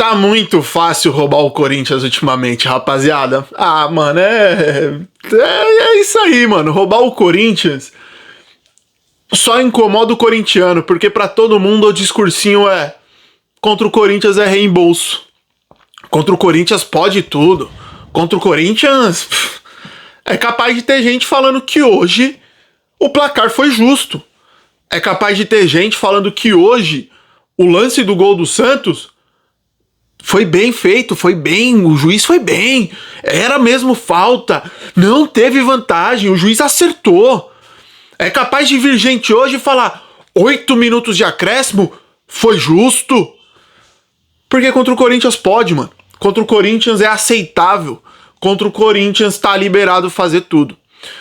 Tá muito fácil roubar o Corinthians ultimamente, rapaziada. Ah, mano, é isso aí, mano. Roubar o Corinthians só incomoda o corintiano, porque pra todo mundo o discursinho é: contra o Corinthians é reembolso. Contra o Corinthians pode tudo. Contra o Corinthians é capaz de ter gente falando que hoje o placar foi justo. É capaz de ter gente falando que hoje o lance do gol do Santos foi bem feito, foi bem, o juiz foi bem, era mesmo falta, não teve vantagem, o juiz acertou. É capaz de vir gente hoje e falar 8 minutos de acréscimo foi justo. Porque contra o Corinthians pode, mano. Contra o Corinthians é aceitável. Contra o Corinthians tá liberado fazer tudo.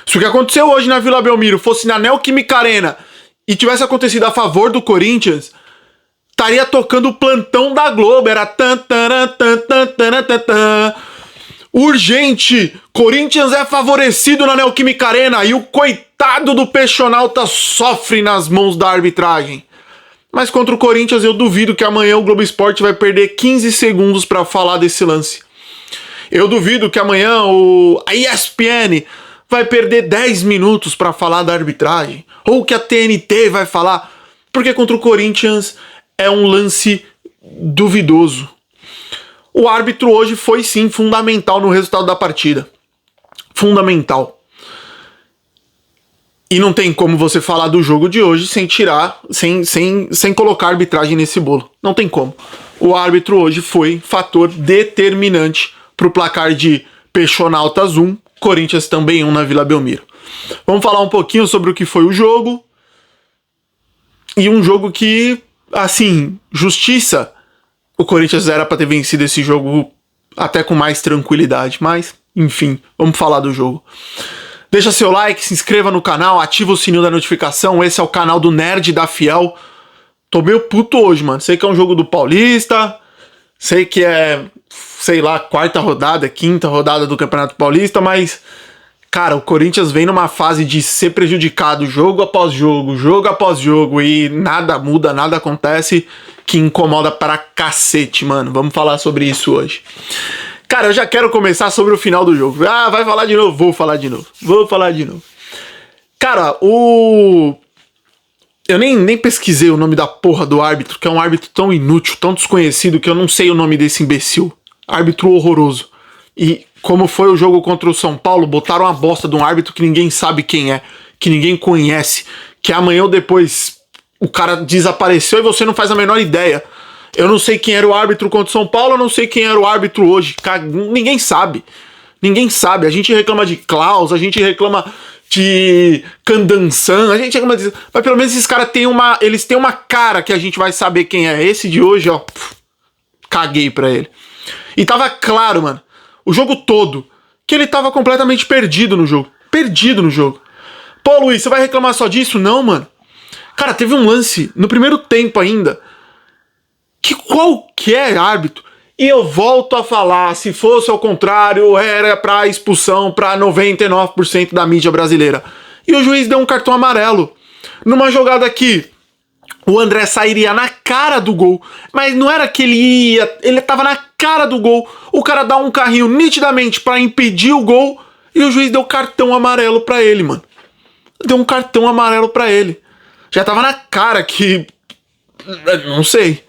Se o que aconteceu hoje na Vila Belmiro fosse na Neoquímica Arena e tivesse acontecido a favor do Corinthians, estaria tocando o plantão da Globo. Era tan, taran, tan, tan, taran, tan, tan. Urgente! Corinthians é favorecido na Neoquímica Arena e o coitado do Peixonauta sofre nas mãos da arbitragem. Mas contra o Corinthians eu duvido que amanhã o Globo Esporte vai perder 15 segundos para falar desse lance. Eu duvido que amanhã a ESPN vai perder 10 minutos para falar da arbitragem. Ou que a TNT vai falar. Porque contra o Corinthians é um lance duvidoso. O árbitro hoje foi sim fundamental no resultado da partida. Fundamental. E não tem como você falar do jogo de hoje sem tirar, sem colocar arbitragem nesse bolo. Não tem como. O árbitro hoje foi fator determinante pro placar de Peixonautas 1, Corinthians também 1 na Vila Belmiro. Vamos falar um pouquinho sobre o que foi o jogo. E um jogo que, assim, justiça. O Corinthians era para ter vencido esse jogo até com mais tranquilidade. Mas, enfim, vamos falar do jogo. Deixa seu like, se inscreva no canal, ativa o sininho da notificação. Esse é o canal do Nerd da Fiel. Tô meio puto hoje, mano. Sei que é um jogo do Paulista. Sei que é, sei lá, quarta rodada, quinta rodada do Campeonato Paulista. Mas, cara, o Corinthians vem numa fase de ser prejudicado jogo após jogo, jogo após jogo. E nada muda, nada acontece, que incomoda pra cacete, mano. Vamos falar sobre isso hoje. Cara, eu já quero começar sobre o final do jogo. Ah, vai falar de novo? Vou falar de novo. Vou falar de novo. Cara, eu nem pesquisei o nome da porra do árbitro, que é um árbitro tão inútil, tão desconhecido, que eu não sei o nome desse imbecil. Árbitro horroroso. E como foi o jogo contra o São Paulo, botaram uma bosta de um árbitro que ninguém sabe quem é, que ninguém conhece, que amanhã ou depois o cara desapareceu e você não faz a menor ideia. Eu não sei quem era o árbitro contra o São Paulo, eu não sei quem era o árbitro hoje. Ninguém sabe. Ninguém sabe. A gente reclama de Klaus, a gente reclama de Candansan, a gente reclama disso. Mas pelo menos esses caras eles têm uma cara que a gente vai saber quem é. Esse de hoje, ó, caguei pra ele. E tava claro, mano, o jogo todo, que ele tava completamente perdido no jogo. Perdido no jogo. Pô, Luiz, você vai reclamar só disso? Não, mano. Cara, teve um lance no primeiro tempo ainda que qualquer árbitro, e eu volto a falar, se fosse ao contrário, era pra expulsão pra 99% da mídia brasileira. E o juiz deu um cartão amarelo. Numa jogada que o André sairia na cara do gol, mas não era que ele tava na cara do gol, o cara dá um carrinho nitidamente pra impedir o gol, e o juiz deu cartão amarelo pra ele, mano. Deu um cartão amarelo pra ele. Já tava na cara que... não sei...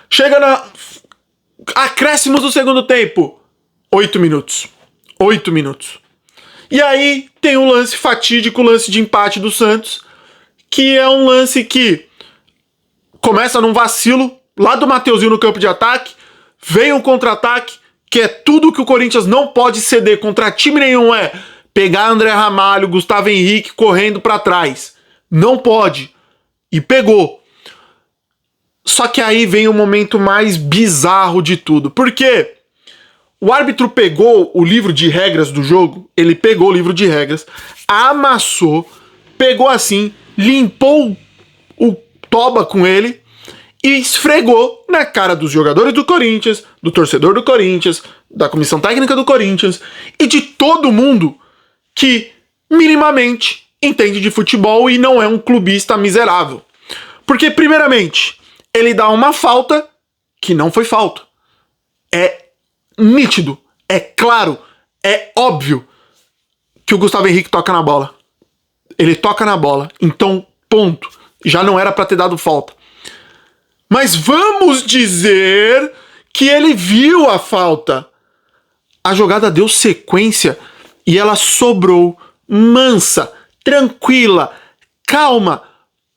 Chega na... acréscimos do segundo tempo. 8 minutos. 8 minutos. E aí tem um lance fatídico, o lance de empate do Santos, que é um lance que começa num vacilo lá do Mateuzinho no campo de ataque, vem um contra-ataque, que é tudo que o Corinthians não pode ceder contra time nenhum, é pegar André Ramalho, Gustavo Henrique correndo pra trás. Não pode. E pegou. Só que aí vem o momento mais bizarro de tudo. Por quê? O árbitro pegou o livro de regras do jogo, ele pegou o livro de regras, amassou, pegou assim, limpou o toba com ele e esfregou na cara dos jogadores do Corinthians, do torcedor do Corinthians, da comissão técnica do Corinthians e de todo mundo que minimamente entende de futebol e não é um clubista miserável. Porque, primeiramente, ele dá uma falta que não foi falta. é nítido, é claro, é óbvio que o Gustavo Henrique toca na bola. Ele toca na bola, então ponto. Já não era pra ter dado falta. Mas vamos dizer que ele viu a falta. A jogada deu sequência e ela sobrou mansa, tranquila, calma,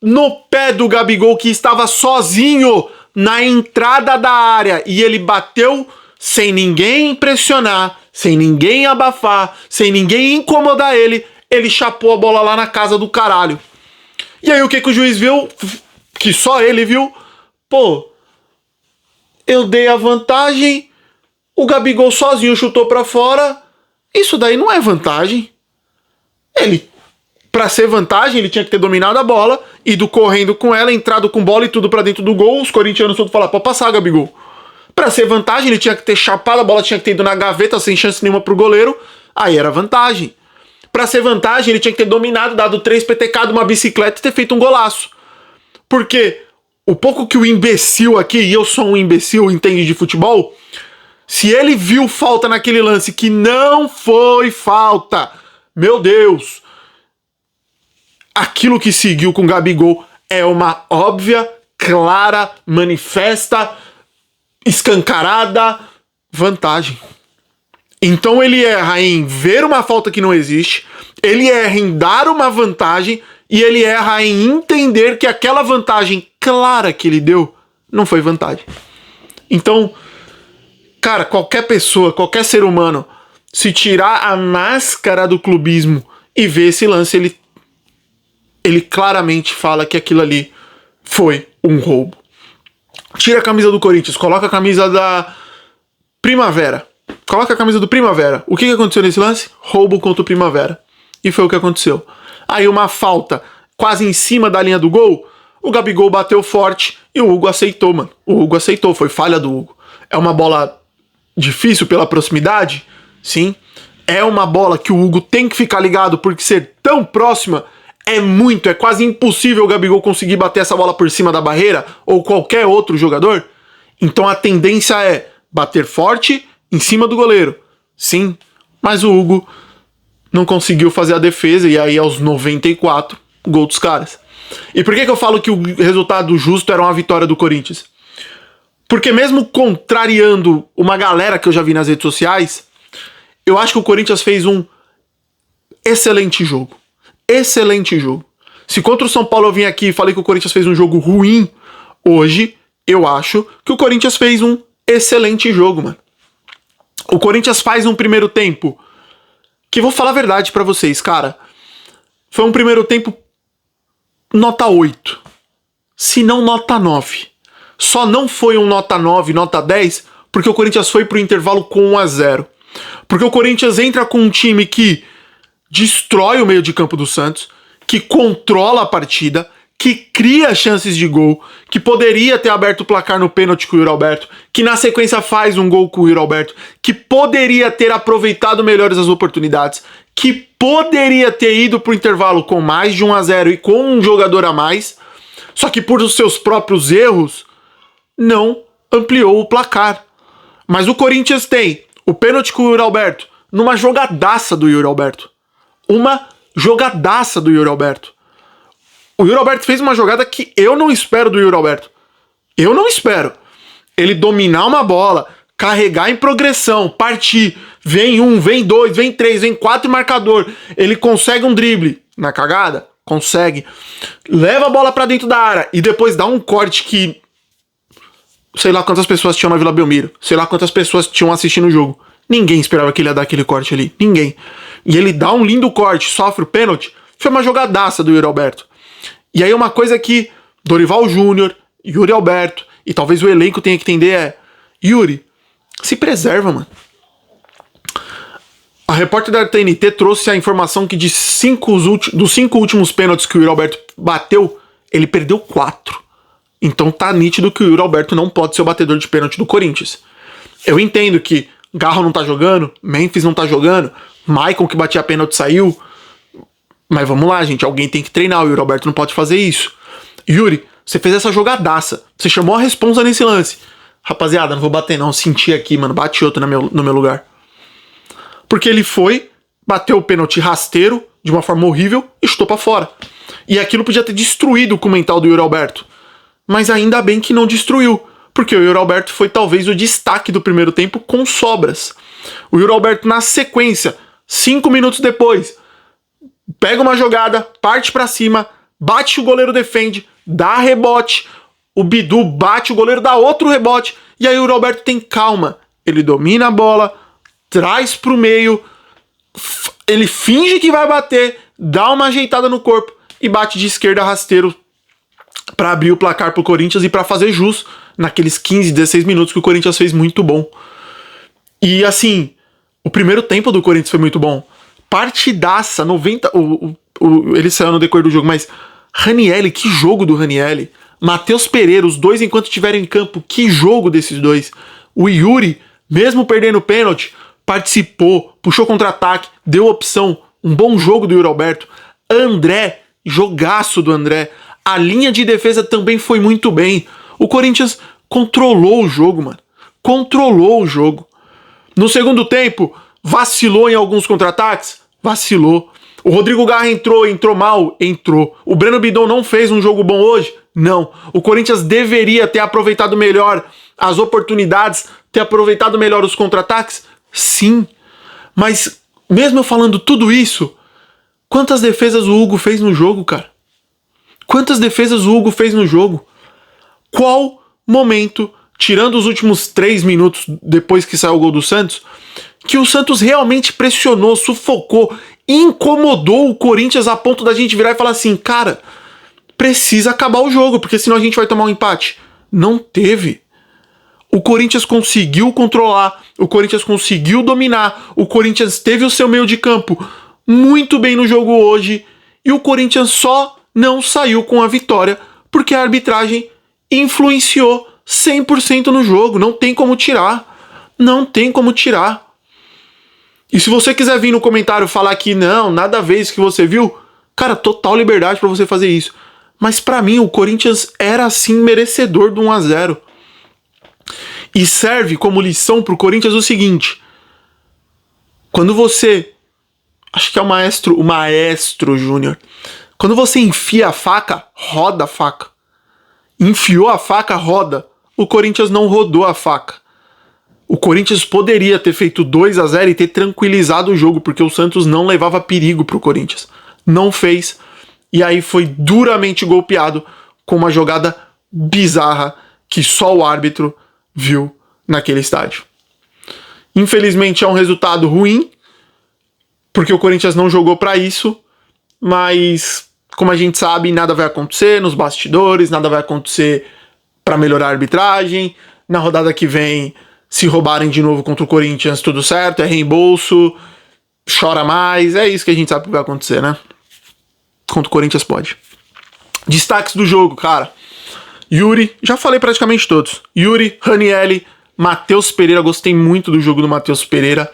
no pé do Gabigol, que estava sozinho na entrada da área, e ele bateu sem ninguém pressionar, sem ninguém abafar, sem ninguém incomodar ele chapou a bola lá na casa do caralho. E aí o que o juiz viu? Que só ele viu? Pô, eu dei a vantagem, o Gabigol sozinho chutou pra fora, isso daí não é vantagem. Ele, pra ser vantagem, ele tinha que ter dominado a bola, ido correndo com ela, entrado com bola e tudo pra dentro do gol, os corintianos todos falaram, pode passar, Gabigol. Pra ser vantagem, ele tinha que ter chapado a bola, tinha que ter ido na gaveta sem chance nenhuma pro goleiro, aí era vantagem. Pra ser vantagem, ele tinha que ter dominado, dado 3 PTK de uma bicicleta e ter feito um golaço. Porque o pouco que o imbecil aqui, e eu sou um imbecil, entende de futebol, se ele viu falta naquele lance que não foi falta, meu Deus, aquilo que seguiu com o Gabigol é uma óbvia, clara, manifesta, escancarada vantagem. Então ele erra em ver uma falta que não existe, ele erra em dar uma vantagem e ele erra em entender que aquela vantagem clara que ele deu não foi vantagem. Então, cara, qualquer pessoa, qualquer ser humano, se tirar a máscara do clubismo e ver esse lance, ele claramente fala que aquilo ali foi um roubo. Tira a camisa do Corinthians, coloca a camisa da Primavera. Coloca a camisa do Primavera. O que aconteceu nesse lance? Roubo contra o Primavera. E foi o que aconteceu. Aí uma falta quase em cima da linha do gol, o Gabigol bateu forte e o Hugo aceitou, mano. O Hugo aceitou, foi falha do Hugo. É uma bola difícil pela proximidade? Sim. É uma bola que o Hugo tem que ficar ligado, porque ser tão próxima é quase impossível o Gabigol conseguir bater essa bola por cima da barreira ou qualquer outro jogador. Então a tendência é bater forte em cima do goleiro. Sim, mas o Hugo não conseguiu fazer a defesa e aí aos 94, gol dos caras. E por que eu falo que o resultado justo era uma vitória do Corinthians? Porque mesmo contrariando uma galera que eu já vi nas redes sociais, eu acho que o Corinthians fez um excelente jogo. Excelente jogo. Se contra o São Paulo eu vim aqui e falei que o Corinthians fez um jogo ruim, hoje eu acho que o Corinthians fez um excelente jogo, mano. O Corinthians faz um primeiro tempo que, vou falar a verdade pra vocês, cara, foi um primeiro tempo nota 8, se não nota 9. Só não foi um nota 9, nota 10, porque o Corinthians foi pro intervalo com 1-0. Porque o Corinthians entra com um time que destrói o meio de campo do Santos, que controla a partida, que cria chances de gol, que poderia ter aberto o placar no pênalti com o Yuri Alberto, que na sequência faz um gol com o Yuri Alberto, que poderia ter aproveitado melhores as oportunidades, que poderia ter ido pro intervalo com mais de 1-0 e com um jogador a mais, só que por os seus próprios erros, não ampliou o placar. Mas o Corinthians tem o pênalti com o Yuri Alberto, numa jogadaça do Yuri Alberto. Uma jogadaça do Yuri Alberto. O Yuri Alberto fez uma jogada que eu não espero do Yuri Alberto. Eu não espero. Ele dominar uma bola, carregar em progressão, partir, vem 1, vem 2, vem 3, vem 4 marcador. Ele consegue um drible na cagada? Consegue. Leva a bola pra dentro da área e depois dá um corte que sei lá quantas pessoas tinham na Vila Belmiro, sei lá quantas pessoas tinham assistindo o jogo. Ninguém esperava que ele ia dar aquele corte ali. Ninguém. E ele dá um lindo corte, sofre o pênalti. Foi uma jogadaça do Yuri Alberto. E aí uma coisa que Dorival Júnior, Yuri Alberto e talvez o elenco tenha que entender é: Yuri, se preserva, mano. A repórter da TNT trouxe a informação que dos 5 últimos pênaltis que o Yuri Alberto bateu, ele perdeu 4. Então tá nítido que o Yuri Alberto não pode ser o batedor de pênalti do Corinthians. Eu entendo que Garro não tá jogando, Memphis não tá jogando, Maicon que batia pênalti saiu. Mas vamos lá, gente, alguém tem que treinar, o Yuri Alberto não pode fazer isso. Yuri, você fez essa jogadaça, você chamou a responsa nesse lance. Rapaziada, não vou bater não, senti aqui, mano, bate outro no meu lugar. Porque ele foi, bateu o pênalti rasteiro, de uma forma horrível, e chutou pra fora. E aquilo podia ter destruído o mental do Yuri Alberto. Mas ainda bem que não destruiu, porque o Yuri Alberto foi talvez o destaque do primeiro tempo com sobras. O Yuri Alberto, na sequência, 5 minutos depois, pega uma jogada, parte pra cima, bate, o goleiro defende, dá rebote, o Bidu bate, o goleiro dá outro rebote, e aí o Yuri Alberto tem calma. Ele domina a bola, traz pro meio, ele finge que vai bater, dá uma ajeitada no corpo e bate de esquerda rasteiro para abrir o placar pro Corinthians e para fazer jus naqueles 15, 16 minutos que o Corinthians fez muito bom. E assim, o primeiro tempo do Corinthians foi muito bom. Partidaça, 90... ele saiu no decorrer do jogo, mas Ranielli, que jogo do Ranielli. Matheus Pereira, os dois enquanto estiveram em campo, que jogo desses dois. O Yuri, mesmo perdendo o pênalti, participou, puxou contra-ataque, deu opção. Um bom jogo do Yuri Alberto. André, jogaço do André. A linha de defesa também foi muito bem. O Corinthians controlou o jogo, mano. Controlou o jogo. No segundo tempo, vacilou em alguns contra-ataques? Vacilou. O Rodrigo Garra entrou mal? Entrou. O Breno Bidon não fez um jogo bom hoje? Não. O Corinthians deveria ter aproveitado melhor as oportunidades, ter aproveitado melhor os contra-ataques? Sim. Mas, mesmo eu falando tudo isso, quantas defesas o Hugo fez no jogo, cara? Quantas defesas o Hugo fez no jogo? Qual momento, tirando os últimos 3 minutos depois que saiu o gol do Santos, que o Santos realmente pressionou, sufocou, incomodou o Corinthians a ponto da gente virar e falar assim, cara, precisa acabar o jogo, porque senão a gente vai tomar um empate. Não teve. O Corinthians conseguiu controlar, o Corinthians conseguiu dominar, o Corinthians teve o seu meio de campo muito bem no jogo hoje, e o Corinthians só não saiu com a vitória porque a arbitragem influenciou 100% no jogo. Não tem como tirar. Não tem como tirar. E se você quiser vir no comentário falar que não, nada a ver isso que você viu, cara, total liberdade pra você fazer isso. Mas pra mim o Corinthians era sim merecedor do 1-0. E serve como lição pro Corinthians o seguinte: quando você, acho que é o Maestro Júnior, quando você enfia a faca, roda a faca. Enfiou a faca, roda. O Corinthians não rodou a faca. O Corinthians poderia ter feito 2-0 e ter tranquilizado o jogo, porque o Santos não levava perigo pro Corinthians. Não fez. E aí foi duramente golpeado com uma jogada bizarra que só o árbitro viu naquele estádio. Infelizmente é um resultado ruim, porque o Corinthians não jogou pra isso, mas como a gente sabe, nada vai acontecer nos bastidores, nada vai acontecer pra melhorar a arbitragem. Na rodada que vem, se roubarem de novo contra o Corinthians, tudo certo, é reembolso, chora mais, é isso que a gente sabe que vai acontecer, né? Contra o Corinthians pode. Destaques do jogo, cara. Yuri, já falei praticamente todos. Yuri, Ranielli, Matheus Pereira, gostei muito do jogo do Matheus Pereira,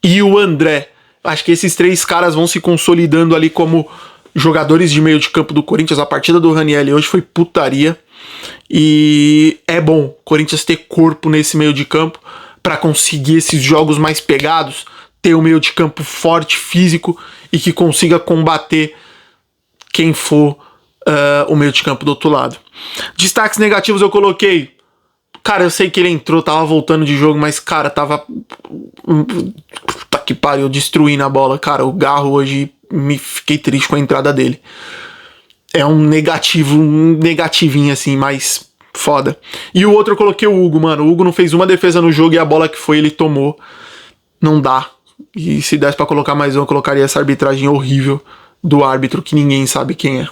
e o André. Acho que esses 3 caras vão se consolidando ali como jogadores de meio de campo do Corinthians. A partida do Ranielli hoje foi putaria. E é bom o Corinthians ter corpo nesse meio de campo para conseguir esses jogos mais pegados, ter um meio de campo forte, físico e que consiga combater quem for o meio de campo do outro lado. Destaques negativos eu coloquei. Cara, eu sei que ele entrou, tava voltando de jogo, mas cara, tava... Tá que pariu, destruindo a bola. Cara, o Garro hoje, fiquei triste com a entrada dele. É um negativinho assim, mas foda. E o outro eu coloquei o Hugo, mano. O Hugo não fez uma defesa no jogo e a bola que foi ele tomou. Não dá. E se desse pra colocar mais um, eu colocaria essa arbitragem horrível do árbitro que ninguém sabe quem é.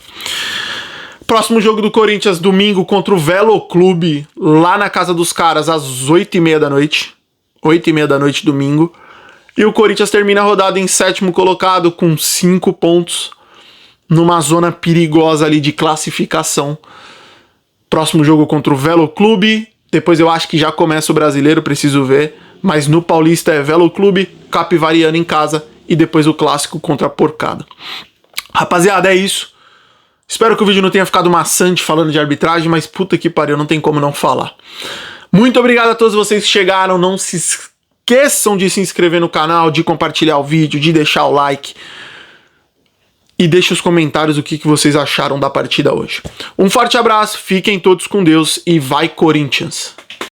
Próximo jogo do Corinthians, domingo, contra o Velo Clube, lá na casa dos caras, às 8h30 da noite. 8h30 da noite, domingo. E o Corinthians termina a rodada em 7º colocado, com 5 pontos, numa zona perigosa ali de classificação. Próximo jogo contra o Velo Clube. Depois eu acho que já começa o Brasileiro, preciso ver. Mas no Paulista é Velo Clube, Capivariano em casa e depois o clássico contra a Porcada. Rapaziada, é isso. Espero que o vídeo não tenha ficado maçante falando de arbitragem, mas puta que pariu, não tem como não falar. Muito obrigado a todos vocês que chegaram. Não se esqueçam de se inscrever no canal, de compartilhar o vídeo, de deixar o like. E deixe os comentários o que vocês acharam da partida hoje. Um forte abraço, fiquem todos com Deus e vai Corinthians!